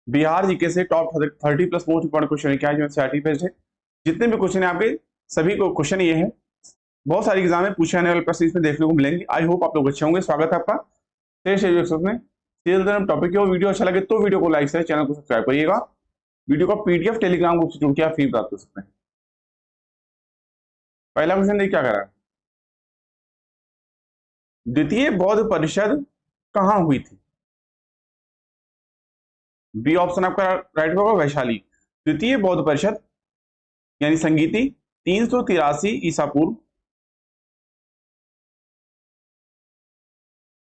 Bihar GK से top 30 plus most important question क्या है जो एनसीईआरटी बेस्ड है। जितने भी क्वेश्चन है आपके सभी को क्वेश्चन ये है, बहुत सारे एग्जाम में पूछे जाने वाले प्रश्न इसमें देखने को मिलेंगे। आई होप आप लोग अच्छे होंगे। स्वागत है आपका में टॉपिक है। वीडियो अच्छा लगे तो वीडियो को लाइक से चैनल को सब्सक्राइब करिएगा। वीडियो का पीडीएफ टेलीग्राम ग्रुप से जुड़ के आप फ्री प्राप्त कर सकते हैं। पहला क्वेश्चन देखिए क्या कर रहा है। द्वितीय बौद्ध परिषद कहां हुई थी? बी ऑप्शन आपका राइट होगा, वैशाली। द्वितीय बौद्ध परिषद यानी संगीति 383 ईसा पूर्व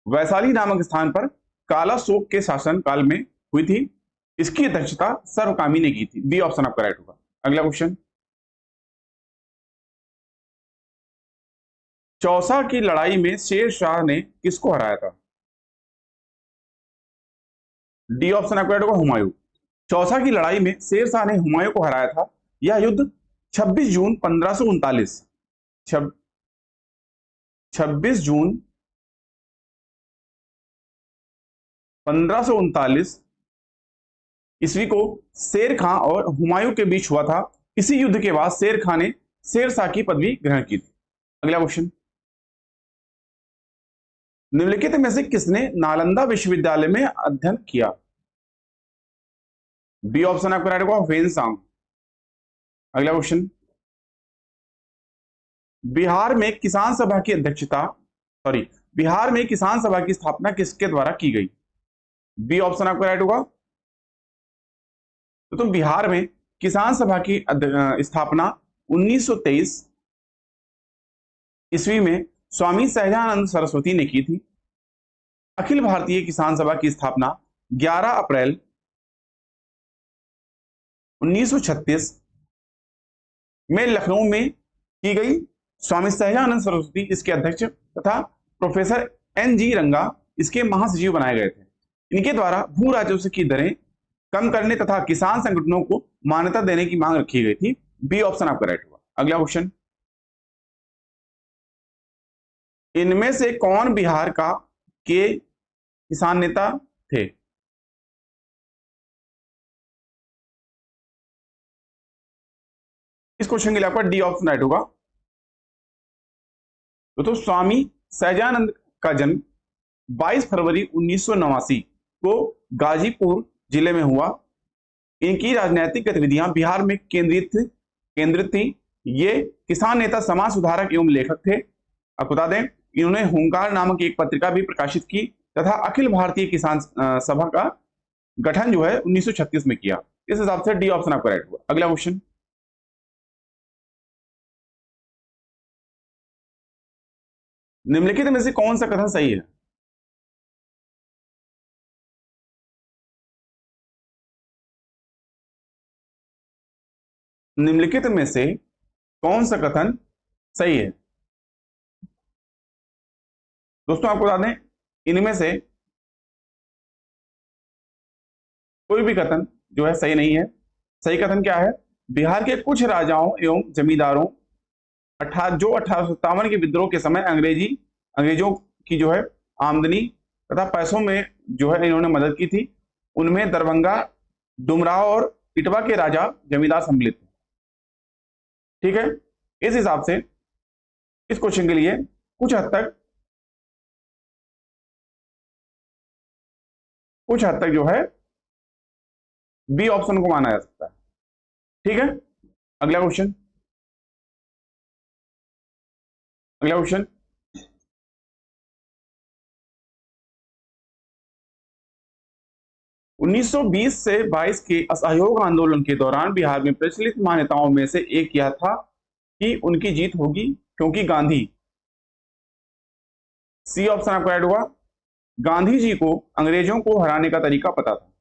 वैशाली नामक स्थान पर काला शोक के शासन काल में हुई थी। इसकी अध्यक्षता सर्वकामी ने की थी। बी ऑप्शन आपका राइट होगा। अगला क्वेश्चन, चौसा की लड़ाई में शेर शाह ने किसको हराया था? डी ऑप्शन आपका राइट होगा, हुमायूं। चौसा की लड़ाई में शेर शाह ने हुमायूं को हराया था। यह युद्ध 26 जून 1539 26 जून 1539 ईस्वी को शेर खां और हुमायूं के बीच हुआ था। इसी युद्ध के बाद शेर खां ने शेर शाह की पदवी ग्रहण की थी। अगला क्वेश्चन, निम्नलिखित में से किसने नालंदा विश्वविद्यालय में अध्ययन किया? बी ऑप्शन आपका राइट होगा, वेनसांग। अगला क्वेश्चन, बिहार में किसान सभा की स्थापना किसके द्वारा की गई? बी ऑप्शन आपका राइट होगा। तो बिहार में किसान सभा की स्थापना 1923 ईस्वी में स्वामी सहजानंद सरस्वती ने की थी। अखिल भारतीय किसान सभा की स्थापना 11 अप्रैल 1936 में लखनऊ में की गई। स्वामी सहजानंद सरस्वती इसके अध्यक्ष तथा प्रोफेसर NG रंगा इसके महासचिव बनाए गए थे। इनके द्वारा भू राजस्व की दरें कम करने तथा किसान संगठनों को मान्यता देने की मांग रखी गई थी। बी ऑप्शन आपका राइट होगा। अगला क्वेश्चन, इनमें से कौन बिहार के किसान नेता थे? इस क्वेश्चन के लिए आपका डी ऑप्शन राइट होगा। तो स्वामी सहजानंद का जन्म 22 फरवरी 1989 को गाजीपुर जिले में हुआ। इनकी राजनीतिक गतिविधियां बिहार में केंद्रित थी। ये किसान नेता, समाज सुधारक एवं लेखक थे। आपको बता दें, इन्होंने हुंकार नामक एक पत्रिका भी प्रकाशित की तथा अखिल भारतीय किसान सभा का गठन जो है 1936 में किया। इस हिसाब से डी ऑप्शन आपका राइट होगा। अगला क्वेश्चन, निम्नलिखित में से कौन सा कथन सही है? निम्नलिखित में से कौन सा कथन सही है? दोस्तों आपको बता दें, इनमें से कोई भी कथन जो है सही नहीं है। सही कथन क्या है? बिहार के कुछ राजाओं एवं जमींदारों जो 1857 के विद्रोह के समय अंग्रेजों की जो है आमदनी तथा पैसों में जो है इन्होंने मदद की थी। उनमें दरभंगा, डुमराव और इटवा के राजा जमींदार सम्मिलित थे। ठीक है, इस हिसाब से इस क्वेश्चन के लिए कुछ हद तक जो है बी ऑप्शन को माना जा सकता है। ठीक है, अगला क्वेश्चन 1920 से 22 के असहयोग आंदोलन के दौरान बिहार में प्रचलित मान्यताओं में से एक यह था कि उनकी जीत होगी क्योंकि गांधी। सी ऑप्शन आपका राइट होगा। गांधी जी को अंग्रेजों को हराने का तरीका पता था।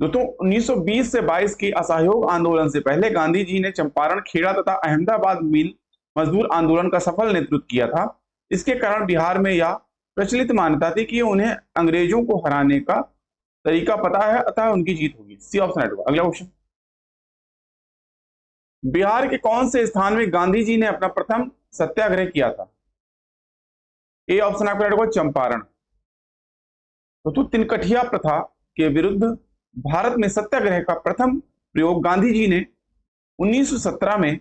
दोस्तों 1920 से 22 के असहयोग आंदोलन से पहले गांधी जी ने चंपारण, खेड़ा तथा अहमदाबाद मिल मजदूर आंदोलन का सफल नेतृत्व किया था। इसके कारण बिहार में यह प्रचलित मान्यता थी कि उन्हें अंग्रेजों को हराने का तरीका पता है, अतः उनकी जीत होगी। सी ऑप्शन राइट होगा। अगला क्वेश्चन, बिहार के कौन से स्थान में गांधी जी ने अपना प्रथम सत्याग्रह किया था? ए ऑप्शन आपका राइट होगा, चंपारण। तो तिनकठिया प्रथा के विरुद्ध भारत में सत्याग्रह का प्रथम प्रयोग गांधी जी ने 1917 में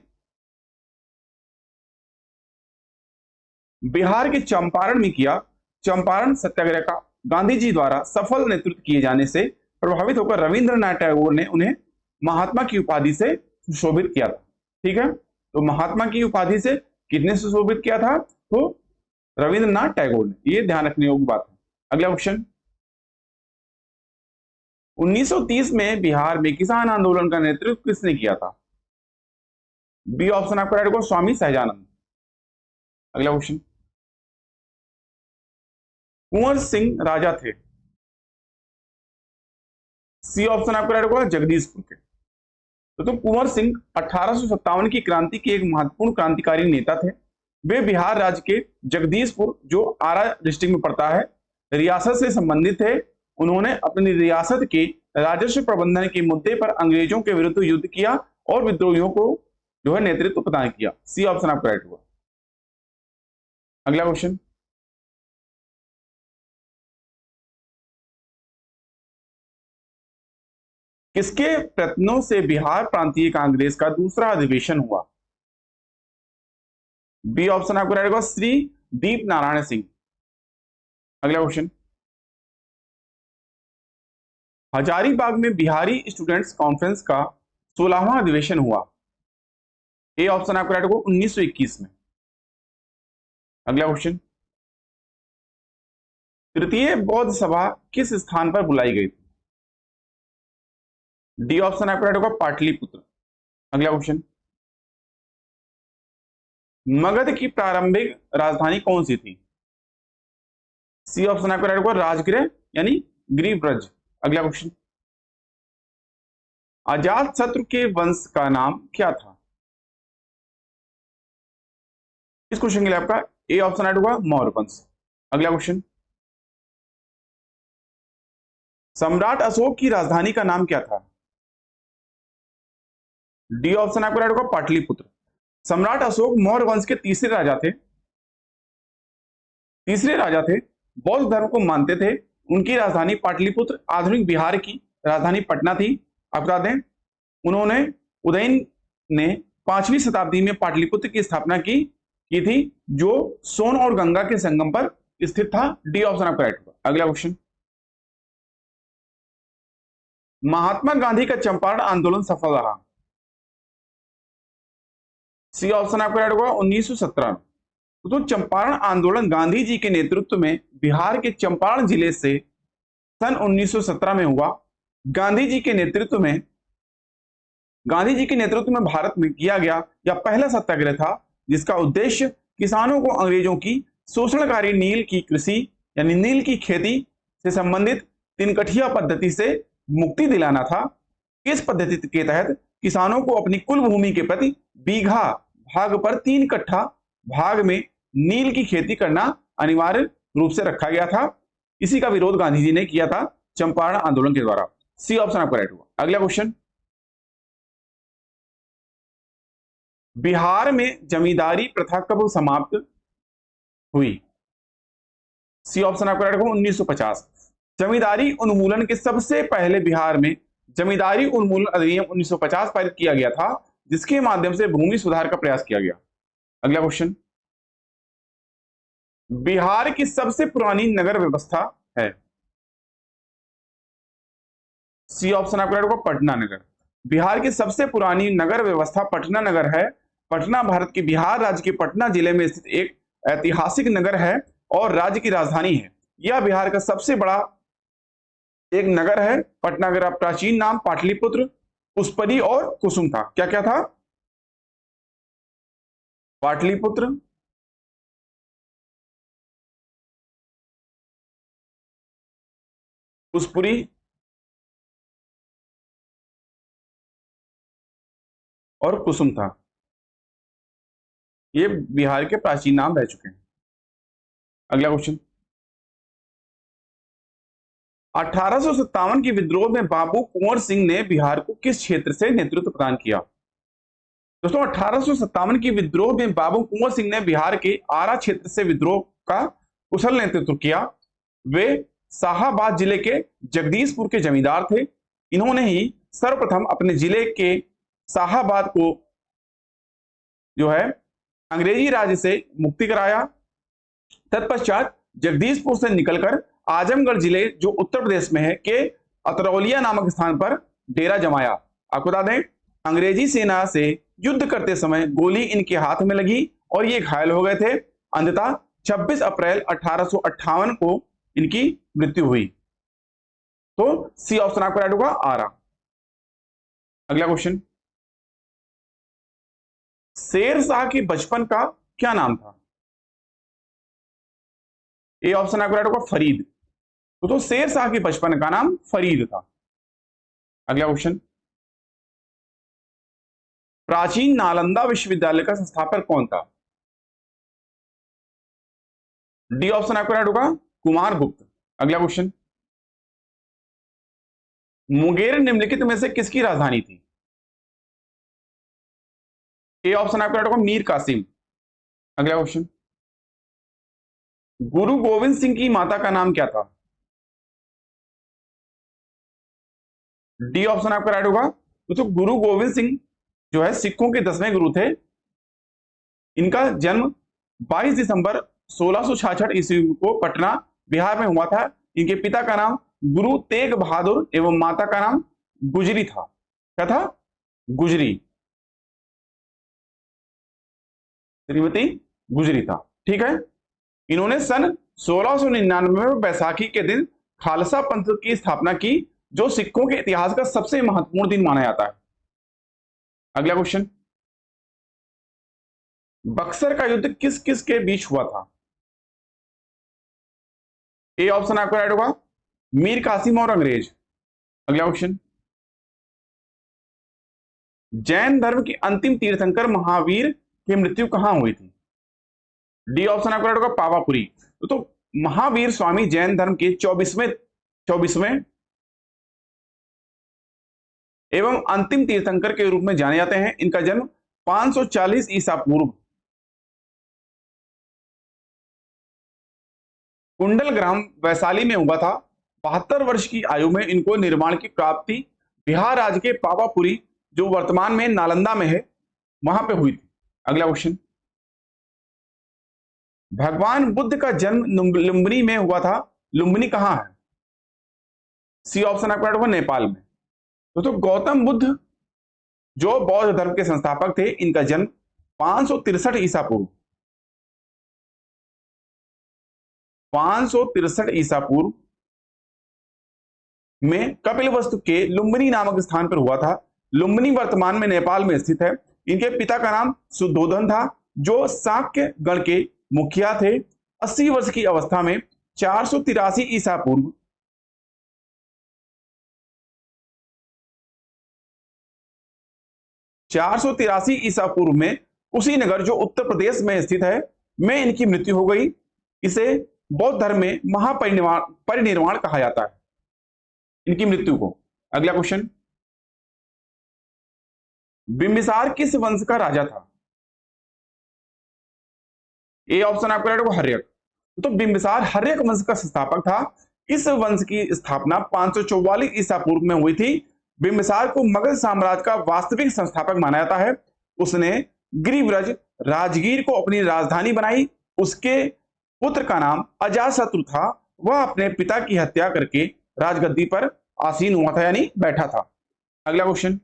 बिहार के चंपारण में किया। चंपारण सत्याग्रह का गांधी जी द्वारा सफल नेतृत्व किए जाने से प्रभावित होकर रविंद्रनाथ टैगोर ने उन्हें महात्मा की उपाधि से सुशोभित किया था। ठीक है, तो महात्मा की उपाधि से किसने सुशोभित किया था? तो रविंद्रनाथ टैगोर ने। ये ध्यान रखने योग्य बात है। अगला क्वेश्चन, 1930 में बिहार में किसान आंदोलन का नेतृत्व किसने किया था? बी ऑप्शन आपका राइट होगा, स्वामी सहजानंद। अगला क्वेश्चन, कुंवर सिंह राजा थे? सी ऑप्शन आपका राइट होगा, जगदीशपुर के। तो कुंवर सिंह 1857 की क्रांति के एक महत्वपूर्ण क्रांतिकारी नेता थे। वे बिहार राज्य के जगदीशपुर, जो आरा डिस्ट्रिक्ट में पड़ता है, रियासत से संबंधित थे। उन्होंने अपनी रियासत के राजस्व प्रबंधन के मुद्दे पर अंग्रेजों के विरुद्ध युद्ध किया और विद्रोहियों को जो है नेतृत्व प्रदान किया। सी ऑप्शन आपका राइट होगा। अगला क्वेश्चन, किसके प्रयत्नों से बिहार प्रांतीय कांग्रेस का दूसरा अधिवेशन हुआ? बी ऑप्शन आपको रहेगा, श्री दीप नारायण सिंह। अगला क्वेश्चन, हजारीबाग में बिहारी स्टूडेंट्स कॉन्फ्रेंस का 16वां अधिवेशन हुआ। ए ऑप्शन आपको रहेगा 1921 में। अगला क्वेश्चन, तृतीय बौद्ध सभा किस स्थान पर बुलाई गई थी? डी ऑप्शन आपको रहेगा पाटलिपुत्र। अगला क्वेश्चन, मगध की प्रारंभिक राजधानी कौन सी थी? सी ऑप्शन आपको रहेगा राजगृह यानी गिरिब्रज। अगला क्वेश्चन, अजात शत्रु के वंश का नाम क्या था? इस क्वेश्चन के लिए आपका ए ऑप्शन ऐड होगा, मौर्य वंश। अगला क्वेश्चन, सम्राट अशोक की राजधानी का नाम क्या था? डी ऑप्शन आपको ऐड होगा, पाटलिपुत्र। सम्राट अशोक मौर्य वंश के तीसरे राजा थे, बौद्ध धर्म को मानते थे। उनकी राजधानी पाटलिपुत्र, आधुनिक बिहार की राजधानी पटना थी। आप बता दें, उन्होंने उदयन ने 5वीं शताब्दी में पाटलिपुत्र की स्थापना की थी, जो सोन और गंगा के संगम पर स्थित था। डी ऑप्शन आपका राइट होगा। अगला क्वेश्चन, महात्मा गांधी का चंपारण आंदोलन सफल रहा। सी ऑप्शन आपका राइट होगा 1917। तो चंपारण आंदोलन गांधी जी के नेतृत्व में बिहार के चंपारण जिले से सन 1917 में हुआ। गांधी जी के नेतृत्व में भारत में किया गया यह पहला सत्याग्रह था, जिसका उद्देश्य किसानों को अंग्रेजों की शोषणकारी नील की कृषि यानी नील की खेती से संबंधित तिनकठिया पद्धति से मुक्ति दिलाना था। इस पद्धति के तहत किसानों को अपनी कुल भूमि के प्रति बीघा भाग पर 3 कट्ठा भाग में नील की खेती करना अनिवार्य रूप से रखा गया था। इसी का विरोध गांधी जी ने किया था चंपारण आंदोलन के द्वारा। सी ऑप्शन आपका राइट होगा। अगला क्वेश्चन, बिहार में जमींदारी प्रथा कब समाप्त हुई? सी ऑप्शन आपका राइट होगा 1950। जमींदारी उन्मूलन के सबसे पहले बिहार में जमींदारी उन्मूलन अधिनियम 1950 पारित किया गया था, जिसके माध्यम से भूमि सुधार का प्रयास किया गया। अगला क्वेश्चन, बिहार की सबसे पुरानी नगर व्यवस्था है? सी ऑप्शन आपका राइट होगा पटना नगर। बिहार की सबसे पुरानी नगर व्यवस्था पटना नगर है। पटना भारत के बिहार राज्य के पटना जिले में स्थित एक ऐतिहासिक नगर है और राज्य की राजधानी है। यह बिहार का सबसे बड़ा एक नगर है। पटना नगर का प्राचीन नाम पाटलिपुत्र, पुष्परी और कुसुम था। क्या क्या था? पाटलिपुत्र, पुष्परी और कुसुम था। ये बिहार के प्राचीन नाम रह चुके हैं। अगला क्वेश्चन, 1857 के विद्रोह में बाबू कुंवर सिंह ने बिहार को किस क्षेत्र से नेतृत्व प्रदान किया? दोस्तों, 1857 के विद्रोह में बाबू कुंवर सिंह ने बिहार के आरा क्षेत्र से विद्रोह का कुशल नेतृत्व किया। वे शाहाबाद जिले के जगदीशपुर के जमींदार थे। इन्होंने ही सर्वप्रथम अपने जिले के शाहाबाद को जो है अंग्रेजी राज से मुक्ति कराया। तत्पश्चात जगदीशपुर से निकलकर आजमगढ़ जिले जो उत्तर प्रदेश में है के अतरौलिया नामक स्थान पर डेरा जमाया। आपको बता दें अंग्रेजी सेना से युद्ध करते समय गोली इनके हाथ में लगी और ये घायल हो गए थे। अंततः 26 अप्रैल 1858 को इनकी मृत्यु हुई। तो सी ऑप्शन आपका राइट होगा आरा। अगला क्वेश्चन, शेर शाह के बचपन का क्या नाम था? ए ऑप्शन आपका राइट होगा फरीद। तो शेर शाह के बचपन का नाम फरीद था। अगला क्वेश्चन, प्राचीन नालंदा विश्वविद्यालय का संस्थापक कौन था? डी ऑप्शन आपका राइट होगा कुमार गुप्त। अगला क्वेश्चन, मुंगेर निम्नलिखित में से किसकी राजधानी थी? ए ऑप्शन आपका राइट होगा मीर कासिम। अगला क्वेश्चन, गुरु गोविंद सिंह की माता का नाम क्या था? डी ऑप्शन आपका राइट होगा। तो गुरु गोविंद सिंह जो है सिखों के 10वें गुरु थे। इनका जन्म 22 दिसंबर 1666 ईस्वी को पटना बिहार में हुआ था। इनके पिता का नाम गुरु तेग बहादुर एवं माता का नाम गुजरी था। क्या था? गुजरी, श्रीमती गुजरी था। ठीक है। इन्होंने सन 1699 में बैसाखी के दिन खालसा पंथ की स्थापना की, जो सिखों के इतिहास का सबसे महत्वपूर्ण दिन माना जाता है। अगला क्वेश्चन, बक्सर का युद्ध किस किस के बीच हुआ था? ए ऑप्शन आपका राइट होगा मीर कासिम और अंग्रेज। अगला क्वेश्चन, जैन धर्म के अंतिम तीर्थंकर महावीर की मृत्यु कहां हुई थी? डी ऑप्शन आपका राइट होगा पावापुरी। तो महावीर स्वामी जैन धर्म के 24वें एवं अंतिम तीर्थंकर के रूप में जाने जाते हैं। इनका जन्म 540 ईसा पूर्व कुंडल ग्राम वैशाली में हुआ था। 72 वर्ष की आयु में इनको निर्माण की प्राप्ति बिहार राज्य के पावापुरी जो वर्तमान में नालंदा में है वहां पे हुई थी। अगला क्वेश्चन, भगवान बुद्ध का जन्म लुम्बिनी में हुआ था। लुम्बिनी कहां है? सी ऑप्शन आपका राइट होगा नेपाल में। तो गौतम बुद्ध जो बौद्ध धर्म के संस्थापक थे, इनका जन्म 563 ईसा पूर्व 563 ईसा पूर्व में कपिलवस्तु के लुम्बिनी नामक स्थान पर हुआ था। लुम्बिनी वर्तमान में नेपाल में स्थित है। इनके पिता का नाम सुद्धोधन था, जो शाक्य गण के मुखिया थे। 80 वर्ष की अवस्था में 483 ईसा पूर्व 483 ईसा पूर्व में कुशीनगर जो उत्तर प्रदेश में स्थित है में इनकी मृत्यु हो गई। इसे बौद्ध धर्म में महापरिनिर्वाण कहा जाता है इनकी मृत्यु को। अगला क्वेश्चन, बिंबिसार किस वंश का राजा था? ए ऑप्शन आपका राइट होगा हर्यक। तो बिंबिसार हर्यक वंश का संस्थापक था। इस वंश की स्थापना 544 ईसा पूर्व में हुई थी। बिंबिसार को मगध साम्राज्य का वास्तविक संस्थापक माना जाता है। उसने गिरिव्रज राजगीर को अपनी राजधानी बनाई। उसके पुत्र का नाम अजातशत्रु था। वह अपने पिता की हत्या करके राजगद्दी पर आसीन हुआ था, यानी बैठा था। अगला क्वेश्चन,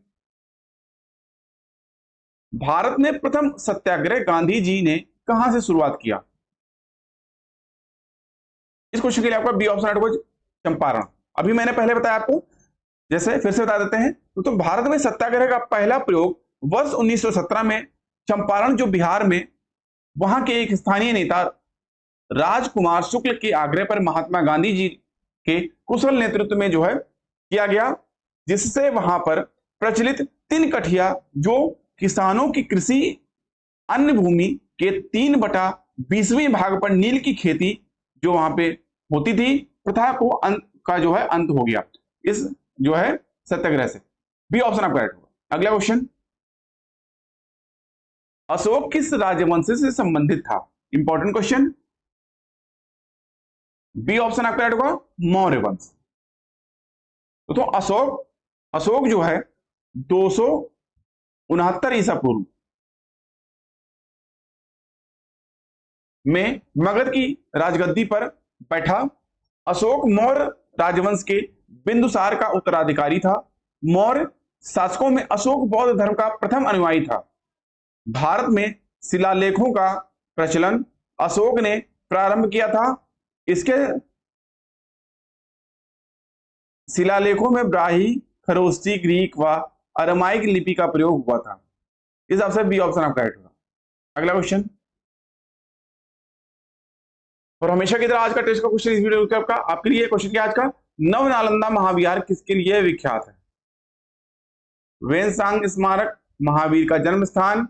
भारत में प्रथम सत्याग्रह गांधी जी ने कहां से शुरुआत किया? इस क्वेश्चन के लिए आपका बी ऑप्शन होगा चंपारण। अभी मैंने पहले बताया आपको, जैसे फिर से बता देते हैं। तो भारत में सत्याग्रह का पहला प्रयोग वर्ष 1917 में चंपारण जो बिहार में वहां के एक स्थानीय नेता राजकुमार शुक्ल के आग्रह पर महात्मा गांधी जी के कुशल नेतृत्व में जो है किया गया, जिससे वहां पर प्रचलित 3 कठिया जो किसानों की कृषि अन्य भूमि के 3/20वें भाग पर नील की खेती जो वहां पे होती थी, प्रथा को का जो है अंत हो गया इस जो है सत्याग्रह से। बी ऑप्शन आपका राइट होगा। अगला क्वेश्चन, अशोक किस राजवंश से संबंधित था? Important question. बी ऑप्शन आपका राइट होगा मौर्य वंश। तो अशोक अशोक जो है 269 ईसा पूर्व में मगध की राजगद्दी पर बैठा। अशोक मौर्य राजवंश के बिंदुसार का उत्तराधिकारी था। मौर्य शासकों में अशोक बौद्ध धर्म का प्रथम अनुयायी था। भारत में शिलालेखों का प्रचलन अशोक ने प्रारंभ किया था। इसके शिलालेखों में ब्राही, खरोष्टी, ग्रीक व अरमाइक लिपि का प्रयोग हुआ था। इस हिसाब से बी ऑप्शन आपका राइट होगा। अगला क्वेश्चन, और हमेशा की तरह आज का टेस्ट का क्वेश्चन इस वीडियो का आपके लिए क्वेश्चन क्या आज का, नव नालंदा महाविहार किसके लिए विख्यात है? वेनसांग स्मारक, महावीर का जन्म स्थान,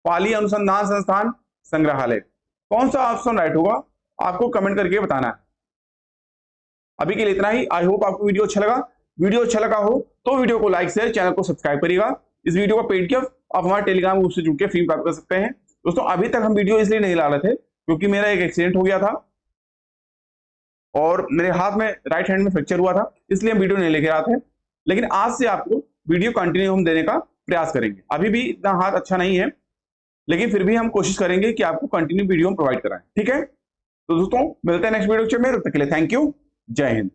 पाली अनुसंधान संस्थान, संग्रहालय। कौन सा ऑप्शन राइट होगा आपको कमेंट करके बताना है। अभी के लिए इतना ही। आई होप आपको वीडियो अच्छा लगा। वीडियो अच्छा लगा हो तो वीडियो को लाइक शेयर, चैनल को सब्सक्राइब करिएगा। इस वीडियो का पेड गिफ्ट आप हमारे टेलीग्राम ग्रुप से जुड़ के फ्री प्राप्त कर सकते हैं। दोस्तों अभी तक हम वीडियो इसलिए नहीं ला रहे थे क्योंकि मेरा एक एक्सीडेंट हो गया था और मेरे हाथ में राइट हैंड में फ्रैक्चर हुआ था, इसलिए हम वीडियो नहीं लेके आए थे। लेकिन आज से आपको वीडियो कंटिन्यू हम देने का प्रयास करेंगे। अभी भी इतना हाथ अच्छा नहीं है, लेकिन फिर भी हम कोशिश करेंगे कि आपको कंटिन्यू वीडियो प्रोवाइड कराएं। ठीक है, तो दोस्तों मिलते हैं नेक्स्ट वीडियो में। तब तक के लिए थैंक यू। जय हिंद।